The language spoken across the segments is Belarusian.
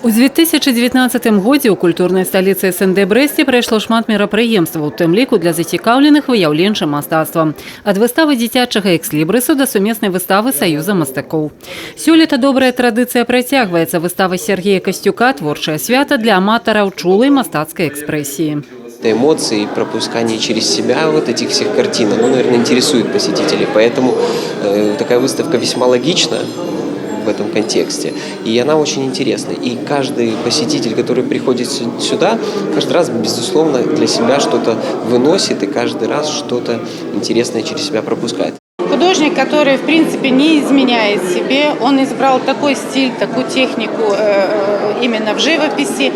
У 2019 годзе ў культурнай сталіцы СНД Брэсце прайшло шмат мерапрыемстваў, у тым ліку для зацікаўленых выяўленчым мастацтвам. Ад выставы дзіцячага экслібрысу да сумеснай выставы Саюза мастакоў. Сёлета добрая традыцыя працягваецца. Выстава Сергея Костюка «Творчае свята» для аматараў чулай мастацкай экспрэсіі. Эмоции, пропускание через себя вот этих всех картин, оно, наверное, интересует посетителей. Поэтому такая выставка весьма логична в этом контексте. И она очень интересна. И каждый посетитель, который приходит сюда, каждый раз, безусловно, для себя что-то выносит и каждый раз что-то интересное через себя пропускает. Художник, который, в принципе, не изменяет себе, он избрал такой стиль, такую технику именно в живописи.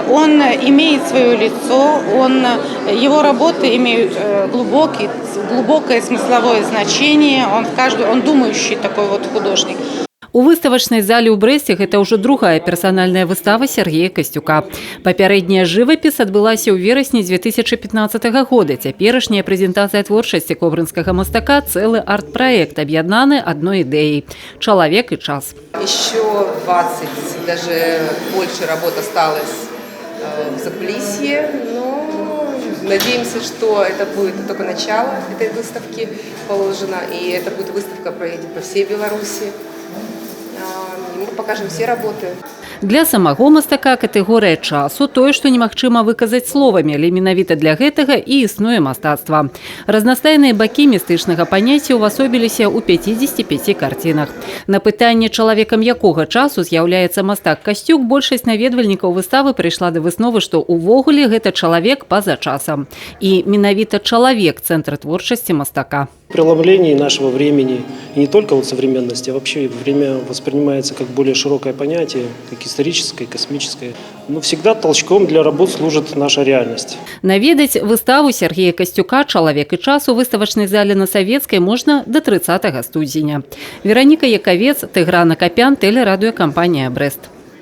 Он имеет свое лицо, его работы имеют глубокое смысловое значение, он думающий такой вот художник. У выставачнай зале ў Брэсце гэта ўжо другая персанальная выстава Сергея Костюка. Папярэдняя жывапіс адбылася ў верасні 2015 года. Цяперашняя прэзентацыя творчасці кобрынскага мастака – цэлы арт-праект, аб'яднаны адной ідэяй – «Чалавек и час». Еще 20, даже больше работ осталось в закулисье, но надеемся, что это будет только начало этой выставки положено, и эта будет выставка проедет по всей Беларуси. Мы покажем все работы. Для самого мастака катэгорыя часу тое, што немагчыма выказаць словамі, але менавіта для гэтага і існуе мастацтва. Разнастайныя бакі містычнага паняцця ўвасобіліся ў 55 карцінах. На пытанне, чалавекам якога часу з'яўляецца мастак Костюк, большасць наведвальнікаў выставы прыйшла да высновы, што ўвогуле гэта чалавек па-за часам. І менавіта чалавек – цэнтр творчасці мастака. Преломлении нашего времени, и не только вот современности, а вообще время воспринимается как более широкое понятие, как историческое, космическое. Но всегда толчком для работ служит наша реальность. Наведаць выставу Сергея Костюка «Чалавек и час» у выставачнай зале на Савецкай можна до 30 студзеня. Вераніка Яковец, Тыгран Акапян, тэлерадыёкампанія «Брэст».